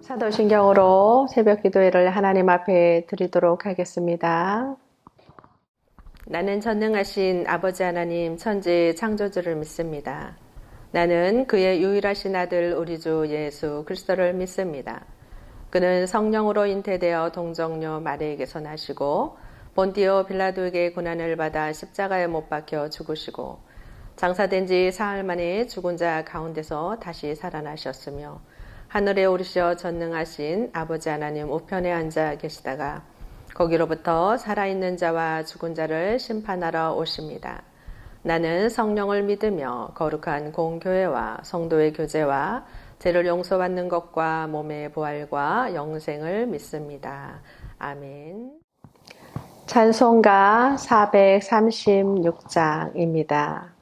사도신경으로 새벽 기도회를 하나님 앞에 드리도록 하겠습니다. 나는 전능하신 아버지 하나님 천지 창조주를 믿습니다. 나는 그의 유일하신 아들 우리 주 예수 그리스도를 믿습니다. 그는 성령으로 잉태되어 동정녀 마리에게서 나시고 본디오 빌라도에게 고난을 받아 십자가에 못 박혀 죽으시고 장사된 지 사흘 만에 죽은 자 가운데서 다시 살아나셨으며 하늘에 오르셔 전능하신 아버지 하나님 우편에 앉아 계시다가 거기로부터 살아있는 자와 죽은 자를 심판하러 오십니다. 나는 성령을 믿으며 거룩한 공교회와 성도의 교제와 죄를 용서받는 것과 몸의 부활과 영생을 믿습니다. 아멘. 찬송가 436장입니다.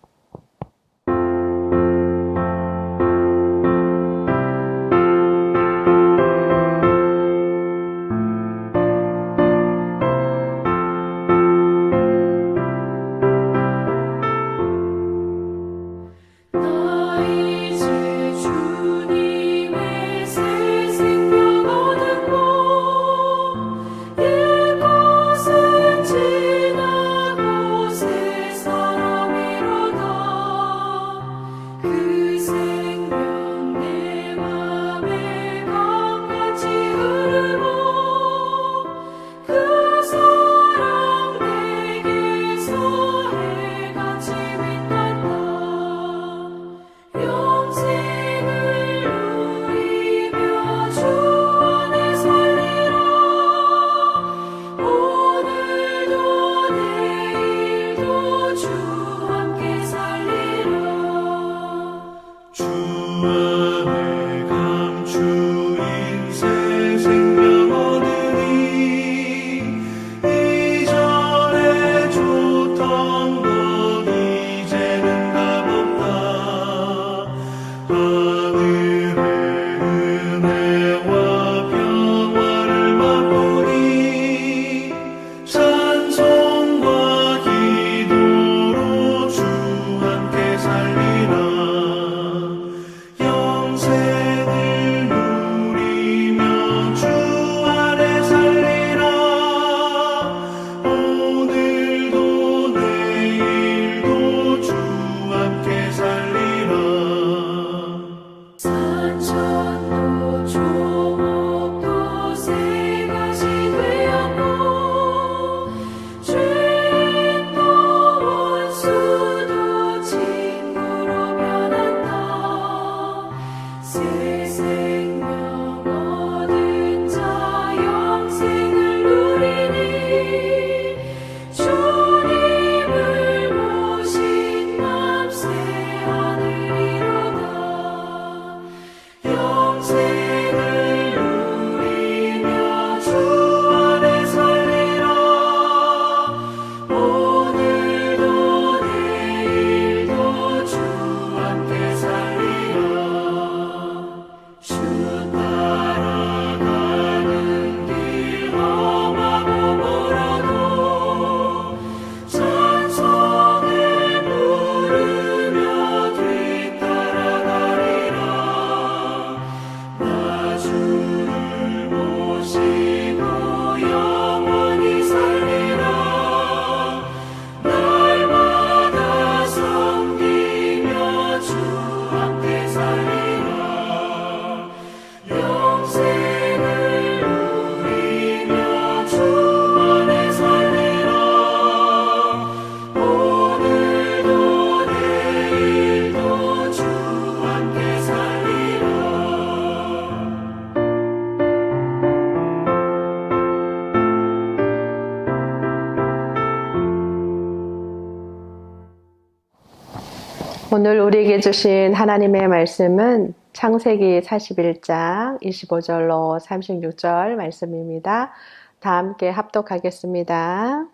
오늘 우리에게 주신 하나님의 말씀은 창세기 41장 25절로 36절 말씀입니다. 다 함께 합독하겠습니다.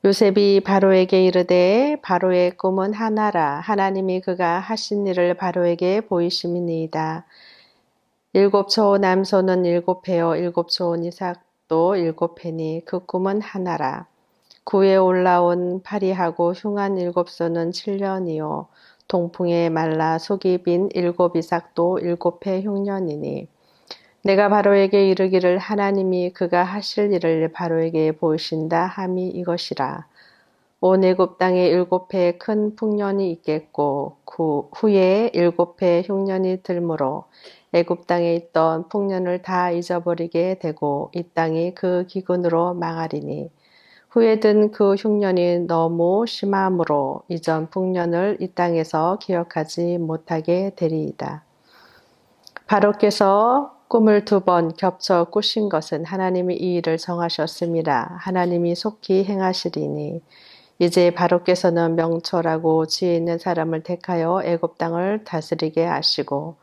요셉이 바로에게 이르되 바로의 꿈은 하나라. 하나님이 그가 하신 일을 바로에게 보이심이니이다. 7초 남소는 7해요 7초 이삭도 7해니 그 꿈은 하나라. 구에 올라온 파리하고 흉한 7소는 7년이요 동풍에 말라 속이 빈 7이삭도 7해 흉년이니 내가 바로에게 이르기를 하나님이 그가 하실 일을 바로에게 보이신다 함이 이것이라. 온 애굽 땅에 7해 큰 풍년이 있겠고 그 후에 7해 흉년이 들므로 애굽 땅에 있던 풍년을 다 잊어버리게 되고 이 땅이 그 기근으로 망하리니 후에 든 그 흉년이 너무 심함으로 이전 풍년을 이 땅에서 기억하지 못하게 되리이다. 바로께서 꿈을 2번 겹쳐 꾸신 것은 하나님이 이 일을 정하셨습니다. 하나님이 속히 행하시리니 이제 바로께서는 명철하고 지혜 있는 사람을 택하여 애굽 땅을 다스리게 하시고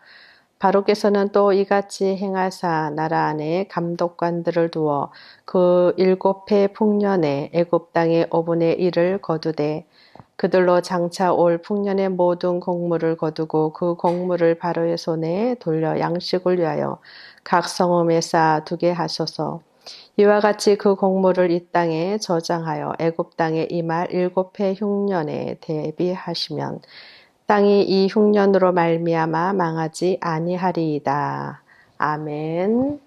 바로께서는 또 이같이 행하사 나라 안에 감독관들을 두어 그 7해 풍년에 애굽 땅의 5분의 1을 거두되 그들로 장차 올 풍년의 모든 곡물을 거두고 그 곡물을 바로의 손에 돌려 양식을 위하여 각 성읍에 쌓아두게 하소서. 이와 같이 그 곡물을 이 땅에 저장하여 애굽 땅에 임할 7해 흉년에 대비하시면 땅이 이 흉년으로 말미암아 망하지 아니하리이다. 아멘.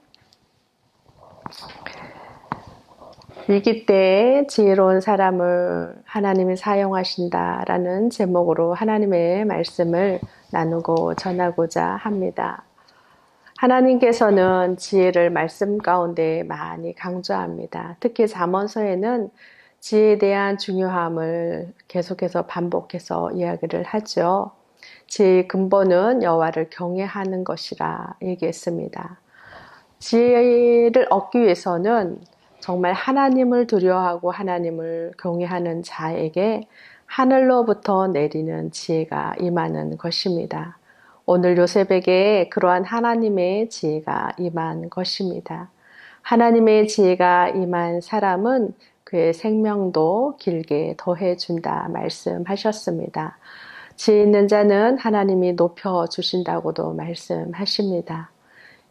위기 때 지혜로운 사람을 하나님이 사용하신다라는 제목으로 하나님의 말씀을 나누고 전하고자 합니다. 하나님께서는 지혜를 말씀 가운데 많이 강조합니다. 특히 잠언서에는 지혜에 대한 중요함을 계속해서 반복해서 이야기를 하죠. 지혜의 근본은 여호와를 경외하는 것이라 얘기했습니다. 지혜를 얻기 위해서는 정말 하나님을 두려워하고 하나님을 경외하는 자에게 하늘로부터 내리는 지혜가 임하는 것입니다. 오늘 요셉에게 그러한 하나님의 지혜가 임한 것입니다. 하나님의 지혜가 임한 사람은 그의 생명도 길게 더해준다 말씀하셨습니다. 지혜 있는 자는 하나님이 높여주신다고도 말씀하십니다.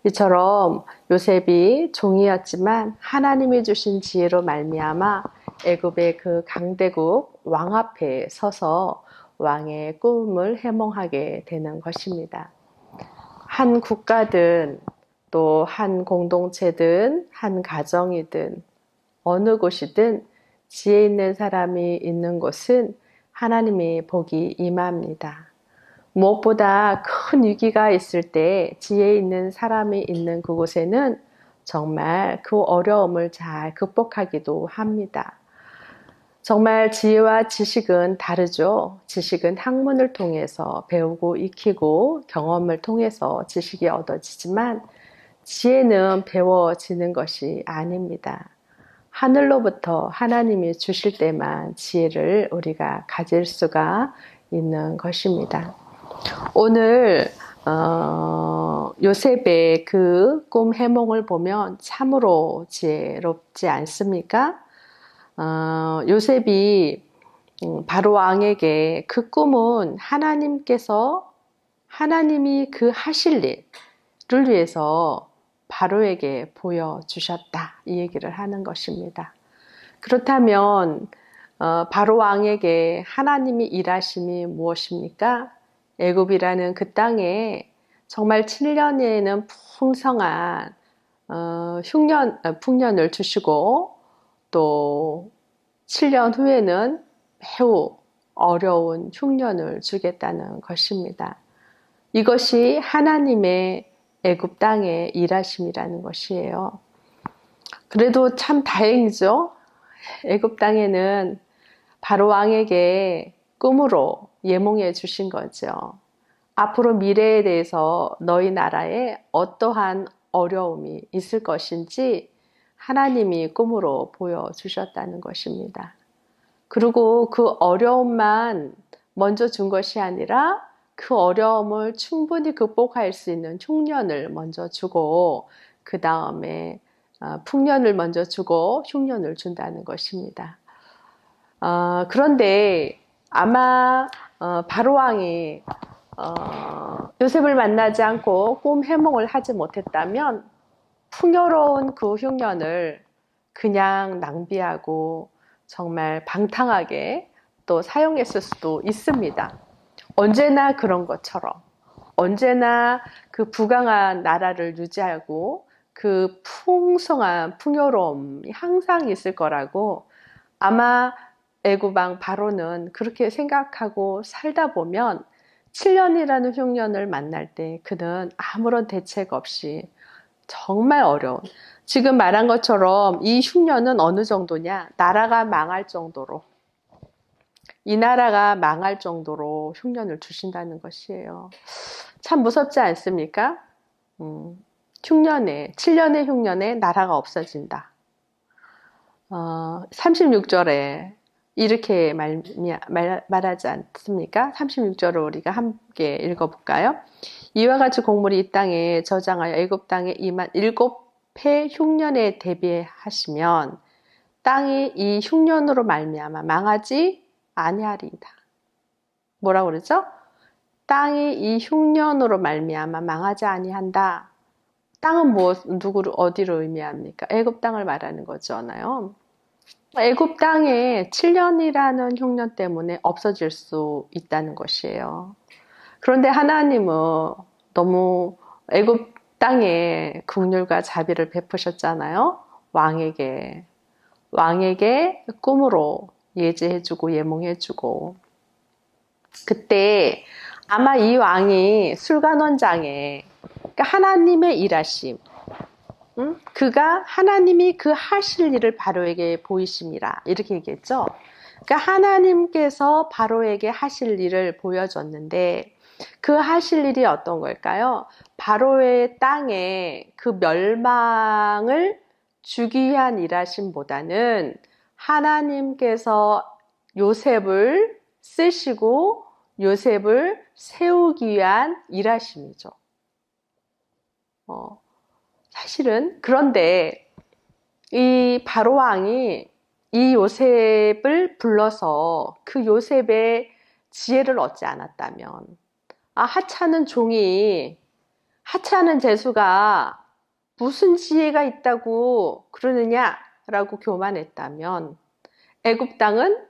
이처럼 요셉이 종이었지만 하나님이 주신 지혜로 말미암아 애굽의 그 강대국 왕 앞에 서서 왕의 꿈을 해몽하게 되는 것입니다. 한 국가든 또 한 공동체든 한 가정이든 어느 곳이든 지혜 있는 사람이 있는 곳은 하나님의 복이 임합니다. 무엇보다 큰 위기가 있을 때 지혜 있는 사람이 있는 그곳에는 정말 그 어려움을 잘 극복하기도 합니다. 정말 지혜와 지식은 다르죠. 지식은 학문을 통해서 배우고 익히고 경험을 통해서 지식이 얻어지지만 지혜는 배워지는 것이 아닙니다. 하늘로부터 하나님이 주실 때만 지혜를 우리가 가질 수가 있는 것입니다. 오늘 요셉의 그 꿈 해몽을 보면 참으로 지혜롭지 않습니까? 요셉이 바로 왕에게 그 꿈은 하나님이 그 하실 일을 위해서 바로에게 보여주셨다 이 얘기를 하는 것입니다. 그렇다면 바로 왕에게 하나님이 일하심이 무엇입니까? 애굽이라는 그 땅에 정말 7년에는 풍성한 풍년을 주시고 또 7년 후에는 매우 어려운 흉년을 주겠다는 것입니다. 이것이 하나님의 애굽 땅의 일하심이라는 것이에요. 그래도 참 다행이죠. 애굽 땅에는 바로 왕에게 꿈으로 예몽해 주신 거죠. 앞으로 미래에 대해서 너희 나라에 어떠한 어려움이 있을 것인지 하나님이 꿈으로 보여주셨다는 것입니다. 그리고 그 어려움만 먼저 준 것이 아니라 그 어려움을 충분히 극복할 수 있는 흉년을 먼저 주고 그 다음에 풍년을 먼저 주고 흉년을 준다는 것입니다. 그런데 아마 바로왕이 요셉을 만나지 않고 꿈 해몽을 하지 못했다면 풍요로운 그 흉년을 그냥 낭비하고 정말 방탕하게 또 사용했을 수도 있습니다. 언제나 그런 것처럼 언제나 그 부강한 나라를 유지하고 그 풍성한 풍요로움이 항상 있을 거라고 아마 애굽 왕 바로는 그렇게 생각하고 살다 보면 7년이라는 흉년을 만날 때 그는 아무런 대책 없이 정말 어려운 지금 말한 것처럼 이 흉년은 어느 정도냐 나라가 망할 정도로 이 나라가 망할 정도로 흉년을 주신다는 것이에요. 참 무섭지 않습니까? 흉년에 7년의 흉년에 나라가 없어진다. 36절에 이렇게 말하지 않습니까? 36절을 우리가 함께 읽어볼까요? 이와 같이 곡물이 이 땅에 저장하여 애굽 땅에 임한 7해 흉년에 대비하시면 땅이 이 흉년으로 말미암아 망하지 아니하리이다. 뭐라고 그러죠? 땅이 이 흉년으로 말미암아 망하지 아니한다. 땅은 누구를 어디로 의미합니까? 애굽 땅을 말하는 거잖아요. 애굽 땅에 7년이라는 흉년 때문에 없어질 수 있다는 것이에요. 그런데 하나님은 너무 애굽 땅에 긍휼과 자비를 베푸셨잖아요. 왕에게 꿈으로 예지해주고 예몽해주고 그때 아마 이 왕이 술관원장에 그러니까 하나님의 일하심 그가 하나님이 그 하실 일을 바로에게 보이심이라 이렇게 얘기했죠. 그러니까 하나님께서 바로에게 하실 일을 보여줬는데 그 하실 일이 어떤 걸까요? 바로의 땅에 그 멸망을 주기 위한 일하심보다는 하나님께서 요셉을 쓰시고 요셉을 세우기 위한 일하심이죠. 사실은 그런데 이 바로 왕이 이 요셉을 불러서 그 요셉의 지혜를 얻지 않았다면 하찮은 종이 하찮은 제수가 무슨 지혜가 있다고 그러느냐라고 교만했다면 애굽 땅은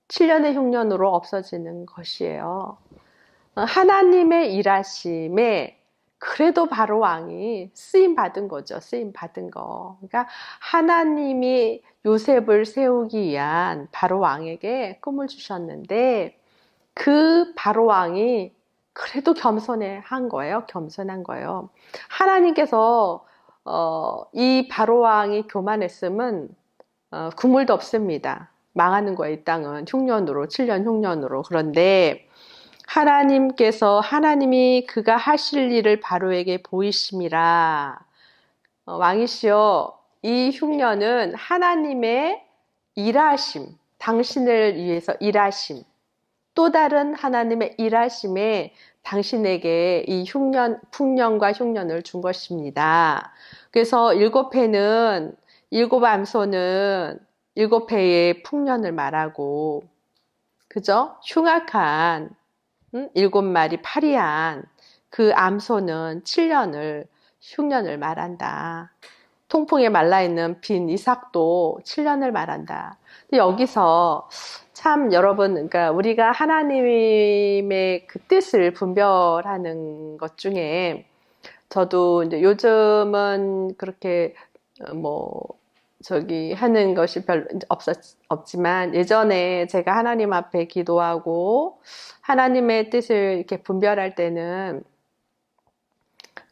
7년의 흉년으로 없어지는 것이에요. 하나님의 일하심에 그래도 바로 왕이 쓰임 받은 거죠. 쓰임 받은 거. 그러니까 하나님이 요셉을 세우기 위한 바로 왕에게 꿈을 주셨는데 그 바로 왕이 그래도 겸손한 거예요. 하나님께서 이 바로 왕이 교만했음은 국물도 없습니다. 망하는 거예요. 이 땅은 흉년으로 7년 흉년으로. 그런데 하나님이 그가 하실 일을 바로에게 보이심이라. 왕이시여 이 흉년은 하나님의 일하심, 당신을 위해서 일하심, 또 다른 하나님의 일하심에 당신에게 이 풍년과 흉년을 준 것입니다. 그래서 7해는 7암소는 7해의 풍년을 말하고 그죠? 흉악한 7마리 파리한 그 암소는 7년을 흉년을 말한다. 통풍에 말라있는 빈 이삭도 7년을 말한다. 근데 여기서 참 여러분, 그러니까 우리가 하나님의 그 뜻을 분별하는 것 중에 저도 이제 요즘은 그렇게 하는 것이 별로 없지만 예전에 제가 하나님 앞에 기도하고 하나님의 뜻을 이렇게 분별할 때는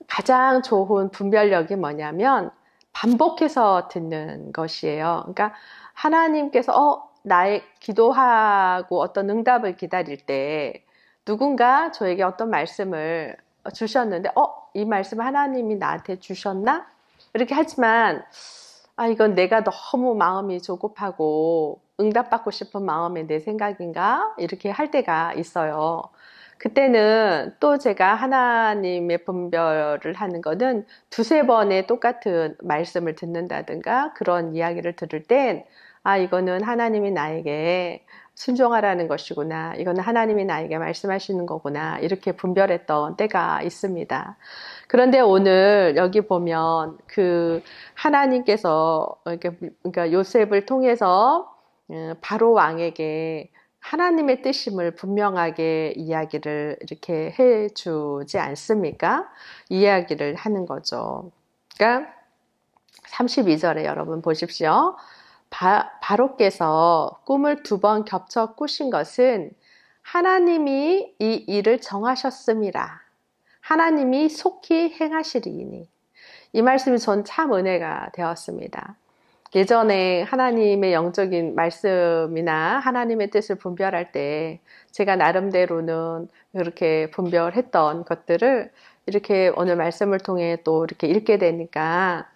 가장 좋은 분별력이 뭐냐면 반복해서 듣는 것이에요. 그러니까 하나님께서 나의 기도하고 어떤 응답을 기다릴 때 누군가 저에게 어떤 말씀을 주셨는데 이 말씀을 하나님이 나한테 주셨나? 이렇게 하지만 이건 내가 너무 마음이 조급하고 응답받고 싶은 마음에 내 생각인가? 이렇게 할 때가 있어요. 그때는 또 제가 하나님의 분별을 하는 거는 2-3번의 똑같은 말씀을 듣는다든가 그런 이야기를 들을 땐 아, 이거는 하나님이 나에게 순종하라는 것이구나. 이거는 하나님이 나에게 말씀하시는 거구나. 이렇게 분별했던 때가 있습니다. 그런데 오늘 여기 보면 그 하나님께서 그러니까 요셉을 통해서 바로 왕에게 하나님의 뜻임을 분명하게 이야기를 이렇게 해주지 않습니까? 이야기를 하는 거죠. 그러니까 32절에 여러분 보십시오. 바로께서 꿈을 2번 겹쳐 꾸신 것은 하나님이 이 일을 정하셨음이라. 하나님이 속히 행하시리니. 이 말씀이 전 참 은혜가 되었습니다. 예전에 하나님의 영적인 말씀이나 하나님의 뜻을 분별할 때 제가 나름대로는 이렇게 분별했던 것들을 이렇게 오늘 말씀을 통해 또 이렇게 읽게 되니까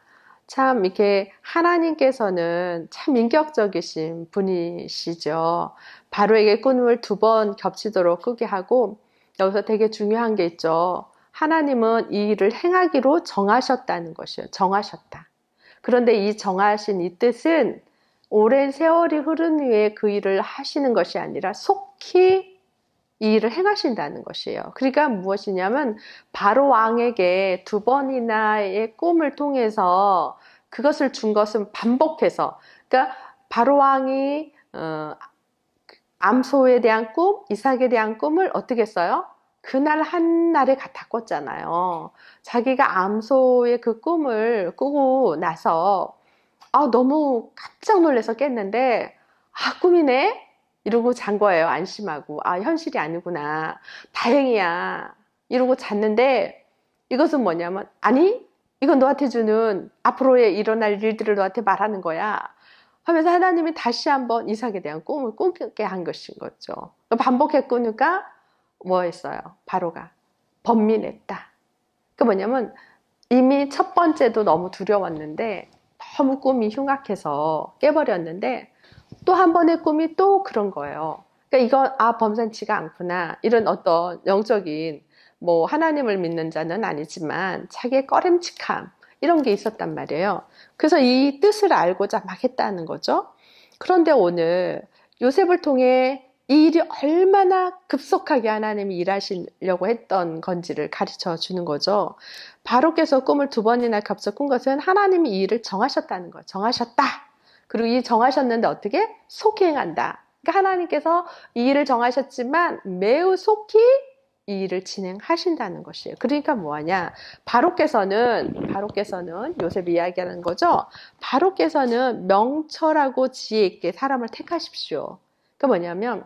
참 이렇게 하나님께서는 참 인격적이신 분이시죠. 바로에게 꿈을 2번 겹치도록 꾸게 하고 여기서 되게 중요한 게 있죠. 하나님은 이 일을 행하기로 정하셨다는 것이에요. 정하셨다. 그런데 이 정하신 이 뜻은 오랜 세월이 흐른 후에 그 일을 하시는 것이 아니라 속히 이 일을 행하신다는 것이에요. 그러니까 무엇이냐면 바로 왕에게 2번이나의 꿈을 통해서 그것을 준 것은 반복해서, 그러니까 바로 왕이 암소에 대한 꿈, 이삭에 대한 꿈을 어떻게 했어요? 그날 한날에 갖다 꿨잖아요. 자기가 암소의 그 꿈을 꾸고 나서 너무 깜짝 놀라서 깼는데 꿈이네? 이러고 잔 거예요. 안심하고. 현실이 아니구나. 다행이야. 이러고 잤는데 이것은 뭐냐면 아니, 이건 너한테 주는 앞으로의 일어날 일들을 너한테 말하는 거야. 하면서 하나님이 다시 한번 이삭에 대한 꿈을 꾸게 한 것인 거죠. 반복해 꾸니까 뭐 했어요? 바로가 번민했다. 그 뭐냐면 이미 첫 번째도 너무 두려웠는데 너무 꿈이 흉악해서 깨버렸는데 또 한 번의 꿈이 또 그런 거예요. 그러니까 이건 범상치가 않구나. 이런 어떤 영적인 뭐 하나님을 믿는 자는 아니지만 자기의 꺼림칙함 이런 게 있었단 말이에요. 그래서 이 뜻을 알고자 막 했다는 거죠. 그런데 오늘 요셉을 통해 이 일이 얼마나 급속하게 하나님이 일하시려고 했던 건지를 가르쳐 주는 거죠. 바로께서 꿈을 2번이나 겹쳐 꾼 것은 하나님이 이 일을 정하셨다는 거예요. 정하셨다. 그리고 이 정하셨는데 어떻게? 속히 행한다. 그러니까 하나님께서 이 일을 정하셨지만 매우 속히 이 일을 진행하신다는 것이에요. 그러니까 뭐하냐? 바로께서는 요셉이 이야기하는 거죠. 바로께서는 명철하고 지혜 있게 사람을 택하십시오. 그러니까 뭐냐면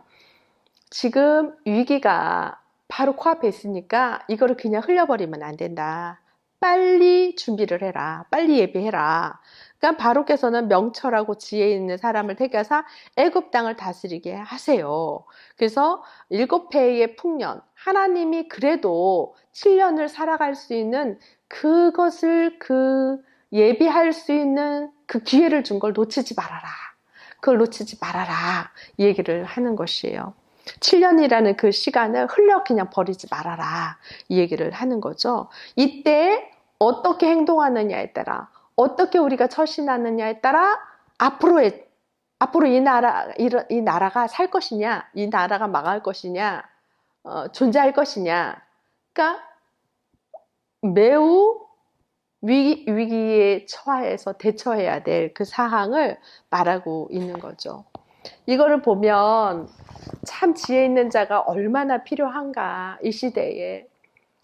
지금 위기가 바로 코앞에 있으니까 이거를 그냥 흘려버리면 안 된다. 빨리 준비를 해라. 빨리 예비해라. 그러니까 바로께서는 명철하고 지혜 있는 사람을 택해서 애굽 땅을 다스리게 하세요. 그래서 7해의 풍년, 하나님이 그래도 7년을 살아갈 수 있는 그것을 예비할 수 있는 그 기회를 준 걸 놓치지 말아라. 그걸 놓치지 말아라. 이 얘기를 하는 것이에요. 7년이라는 그 시간을 흘려 그냥 버리지 말아라. 이 얘기를 하는 거죠. 이때 어떻게 행동하느냐에 따라, 어떻게 우리가 처신하느냐에 따라 앞으로 이 나라가 살 것이냐, 이 나라가 망할 것이냐, 존재할 것이냐. 그러니까 매우 위기에 처해서 대처해야 될 그 사항을 말하고 있는 거죠. 이거를 보면 참 지혜 있는 자가 얼마나 필요한가, 이 시대에.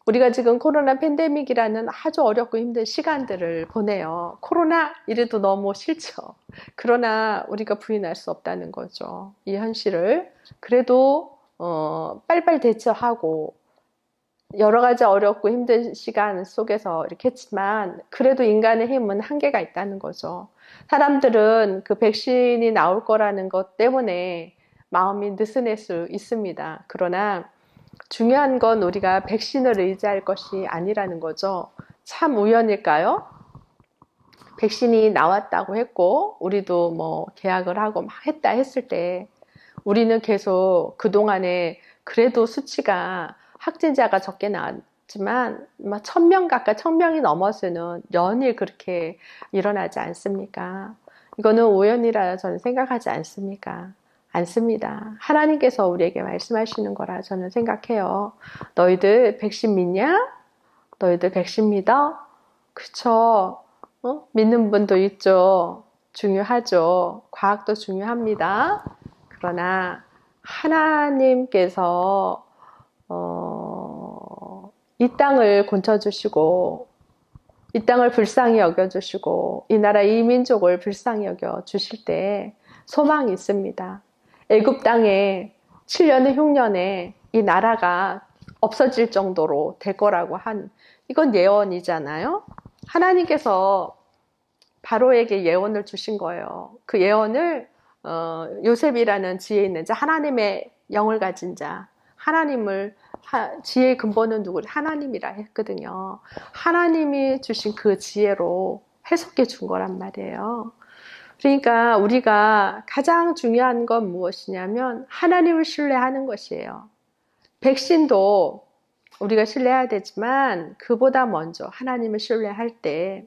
우리가 지금 코로나 팬데믹이라는 아주 어렵고 힘든 시간들을 보내요. 코로나 이래도 너무 싫죠. 그러나 우리가 부인할 수 없다는 거죠. 이 현실을. 그래도 빨리빨리 대처하고 여러 가지 어렵고 힘든 시간 속에서 이렇게 했지만 그래도 인간의 힘은 한계가 있다는 거죠. 사람들은 그 백신이 나올 거라는 것 때문에 마음이 느슨할 수 있습니다. 그러나 중요한 건 우리가 백신을 의지할 것이 아니라는 거죠. 참 우연일까요? 백신이 나왔다고 했고 우리도 뭐 계약을 하고 막 했다 했을 때 우리는 계속 그동안에 그래도 수치가 확진자가 적게 나왔지만 1000명 가까이 1000명이 넘어서는 연일 그렇게 일어나지 않습니까? 이거는 우연이라 저는 생각하지 않습니까? 않습니다. 하나님께서 우리에게 말씀하시는 거라 저는 생각해요. 너희들 백신 믿냐? 너희들 백신 믿어? 그쵸? 믿는 분도 있죠. 중요하죠. 과학도 중요합니다. 그러나 하나님께서 이 땅을 고쳐주시고 이 땅을 불쌍히 여겨주시고 이 나라 이 민족을 불쌍히 여겨주실 때 소망이 있습니다. 애굽 땅에 7년에 흉년에 이 나라가 없어질 정도로 될 거라고 한 이건 예언이잖아요. 하나님께서 바로에게 예언을 주신 거예요. 그 예언을 요셉이라는 지혜 있는 자, 하나님의 영을 가진 자, 하나님을 지혜의 근본은 누구? 하나님이라 했거든요. 하나님이 주신 그 지혜로 해석해 준 거란 말이에요. 그러니까 우리가 가장 중요한 건 무엇이냐면 하나님을 신뢰하는 것이에요. 백신도 우리가 신뢰해야 되지만 그보다 먼저 하나님을 신뢰할 때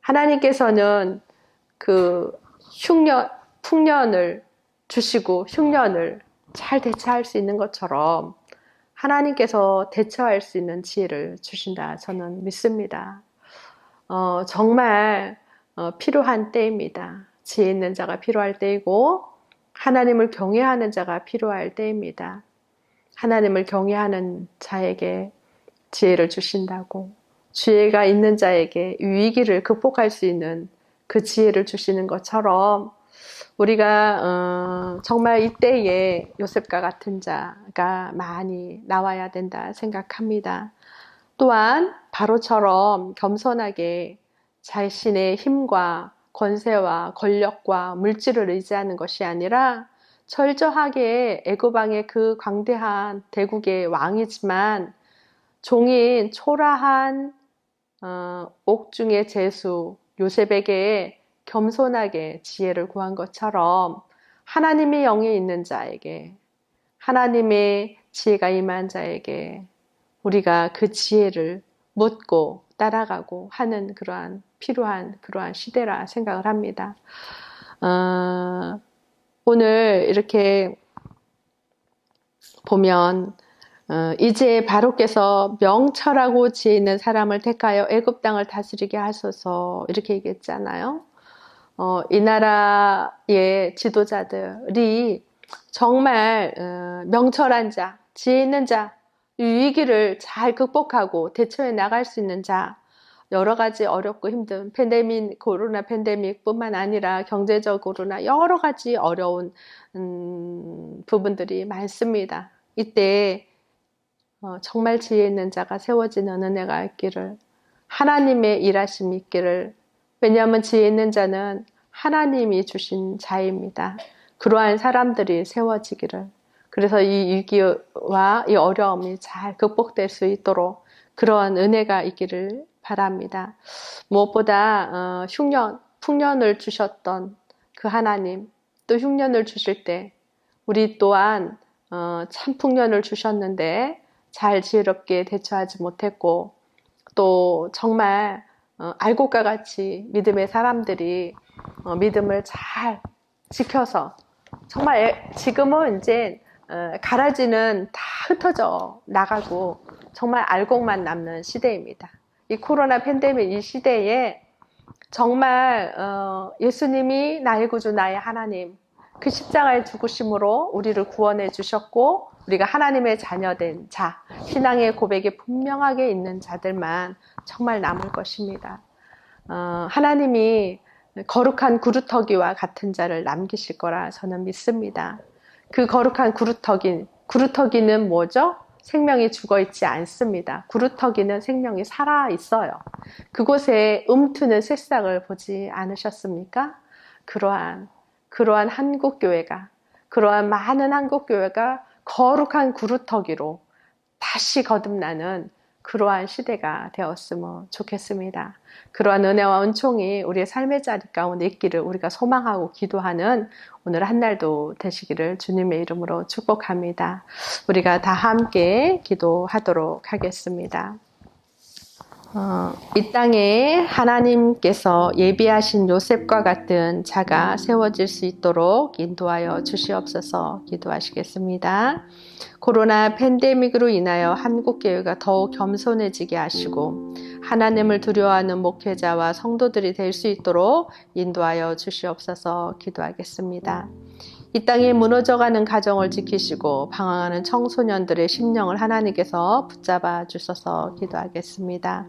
하나님께서는 그 풍년을 주시고 흉년을 잘 대처할 수 있는 것처럼 하나님께서 대처할 수 있는 지혜를 주신다 저는 믿습니다. 정말 필요한 때입니다. 지혜 있는 자가 필요할 때이고 하나님을 경외하는 자가 필요할 때입니다. 하나님을 경외하는 자에게 지혜를 주신다고 지혜가 있는 자에게 위기를 극복할 수 있는 그 지혜를 주시는 것처럼 우리가 정말 이때에 요셉과 같은 자가 많이 나와야 된다 생각합니다. 또한 바로처럼 겸손하게 자신의 힘과 권세와 권력과 물질을 의지하는 것이 아니라 철저하게 애굽 왕의 그 광대한 대국의 왕이지만 종인 초라한 옥중의 제수 요셉에게 겸손하게 지혜를 구한 것처럼 하나님의 영이 있는 자에게 하나님의 지혜가 임한 자에게 우리가 그 지혜를 묻고 따라가고 하는 필요한 그러한 시대라 생각을 합니다. 오늘 이렇게 보면 이제 바로께서 명철하고 지혜 있는 사람을 택하여 애굽 땅을 다스리게 하소서 이렇게 얘기했잖아요. 이 나라의 지도자들이 정말 명철한 자, 지혜 있는 자, 이 위기를 잘 극복하고 대처해 나갈 수 있는 자, 여러 가지 어렵고 힘든 코로나 팬데믹뿐만 아니라 경제적으로나 여러 가지 어려운 부분들이 많습니다. 이때 정말 지혜 있는 자가 세워지는 은혜가 있기를 하나님의 일하심이 있기를 왜냐하면 지혜 있는 자는 하나님이 주신 자입니다. 그러한 사람들이 세워지기를 그래서 이 위기와 이 어려움이 잘 극복될 수 있도록 그러한 은혜가 있기를 바랍니다. 무엇보다 풍년을 주셨던 그 하나님 또 흉년을 주실 때 우리 또한 참 풍년을 주셨는데 잘 지혜롭게 대처하지 못했고 또 정말 알곡과 같이 믿음의 사람들이 믿음을 잘 지켜서 정말 지금은 이제 가라지는 다 흩어져 나가고 정말 알곡만 남는 시대입니다. 이 코로나 팬데믹 이 시대에 정말 예수님이 나의 구주 나의 하나님 그 십자가의 죽으심으로 우리를 구원해 주셨고 우리가 하나님의 자녀된 자 신앙의 고백이 분명하게 있는 자들만 정말 남을 것입니다. 하나님이 거룩한 구루터기와 같은 자를 남기실 거라 저는 믿습니다. 그 거룩한 구루터기는 뭐죠? 생명이 죽어있지 않습니다. 구루터기는 생명이 살아있어요. 그곳에 움트는 새싹을 보지 않으셨습니까? 그러한 한국교회가 그러한 많은 한국교회가 거룩한 구루터기로 다시 거듭나는 그러한 시대가 되었으면 좋겠습니다. 그러한 은혜와 은총이 우리의 삶의 자리 가운데 있기를 우리가 소망하고 기도하는 오늘 한 날도 되시기를 주님의 이름으로 축복합니다. 우리가 다 함께 기도하도록 하겠습니다. 이 땅에 하나님께서 예비하신 요셉과 같은 자가 세워질 수 있도록 인도하여 주시옵소서. 기도하시겠습니다. 코로나 팬데믹으로 인하여 한국교회가 더욱 겸손해지게 하시고 하나님을 두려워하는 목회자와 성도들이 될 수 있도록 인도하여 주시옵소서. 기도하겠습니다. 이 땅에 무너져가는 가정을 지키시고 방황하는 청소년들의 심령을 하나님께서 붙잡아 주셔서 기도하겠습니다.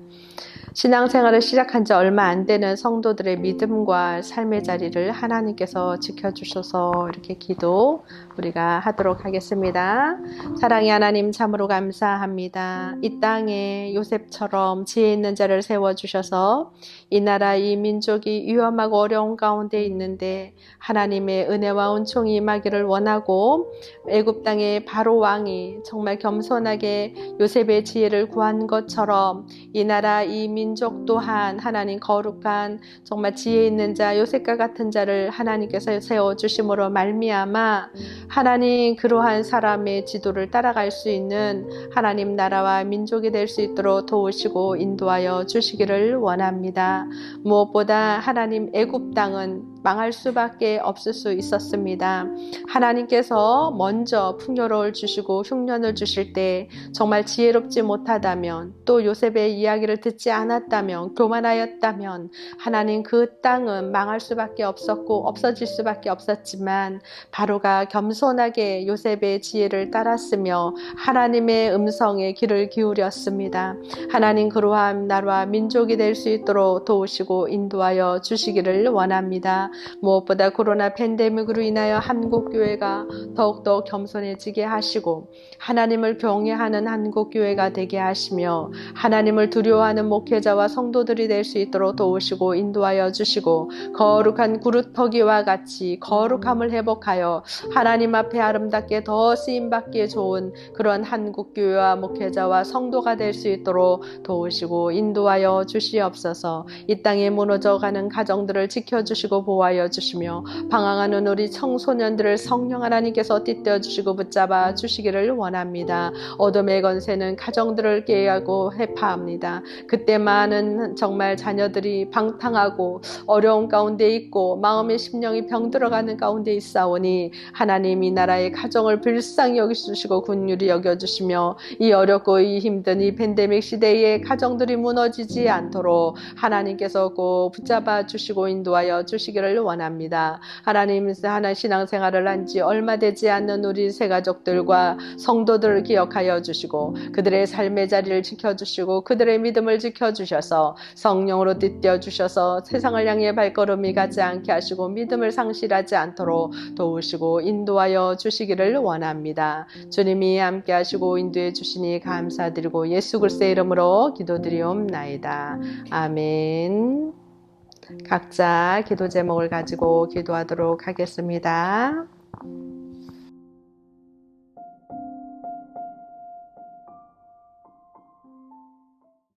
신앙생활을 시작한 지 얼마 안 되는 성도들의 믿음과 삶의 자리를 하나님께서 지켜주셔서 이렇게 기도 우리가 하도록 하겠습니다. 사랑의 하나님 참으로 감사합니다. 이 땅에 요셉처럼 지혜 있는 자를 세워주셔서 이 나라 이 민족이 위험하고 어려운 가운데 있는데 하나님의 은혜와 은총이 임하기를 원하고 애굽 땅의 바로 왕이 정말 겸손하게 요셉의 지혜를 구한 것처럼 이 나라 이 민족 또한 하나님 거룩한 정말 지혜 있는 자 요셉과 같은 자를 하나님께서 세워주심으로 말미암아 하나님 그러한 사람의 지도를 따라갈 수 있는 하나님 나라와 민족이 될 수 있도록 도우시고 인도하여 주시기를 원합니다. 무엇보다 하나님 애굽 땅은 망할 수밖에 없을 수 있었습니다. 하나님께서 먼저 풍요로움을 주시고 흉년을 주실 때 정말 지혜롭지 못하다면 또 요셉의 이야기를 듣지 않았다면 교만하였다면 하나님 그 땅은 망할 수밖에 없었고 없어질 수밖에 없었지만 바로가 겸손하게 요셉의 지혜를 따랐으며 하나님의 음성에 귀를 기울였습니다. 하나님 그러한 나라와 민족이 될 수 있도록 도우시고 인도하여 주시기를 원합니다. 무엇보다 코로나 팬데믹으로 인하여 한국교회가 더욱더 겸손해지게 하시고 하나님을 경외하는 한국교회가 되게 하시며 하나님을 두려워하는 목회자와 성도들이 될 수 있도록 도우시고 인도하여 주시고 거룩한 구루터기와 같이 거룩함을 회복하여 하나님 앞에 아름답게 더 쓰임받기에 좋은 그런 한국교회와 목회자와 성도가 될 수 있도록 도우시고 인도하여 주시옵소서. 이 땅에 무너져가는 가정들을 지켜주시고 보호하여 주시며 방황하는 우리 청소년들을 성령 하나님께서 띠떼어 주시고 붙잡아 주시기를 원합니다. 어둠의 권세는 가정들을 깨하고 해파합니다. 그때 많은 정말 자녀들이 방탕하고 어려운 가운데 있고 마음의 심령이 병들어가는 가운데 있사오니 하나님 이 나라의 가정을 불쌍히 여겨주시고 긍휼히 여겨주시며 이 어렵고 이 힘든 이 팬데믹 시대에 가정들이 무너지지 않도록 하나님께서 꼭 붙잡아 주시고 인도하여 주시기를 원합니다. 하나님 신앙생활을 한 지 얼마 되지 않는 우리 새가족들과 성도들을 기억하여 주시고 그들의 삶의 자리를 지켜주시고 그들의 믿음을 지켜주셔서 성령으로 띠떼어 주셔서 세상을 향해 발걸음이 가지 않게 하시고 믿음을 상실하지 않도록 도우시고 인도하여 주시기를 원합니다. 주님이 함께 하시고 인도해 주시니 감사드리고 예수 그리스도의 이름으로 기도드리옵나이다. 아멘. 각자 기도 제목을 가지고 기도하도록 하겠습니다.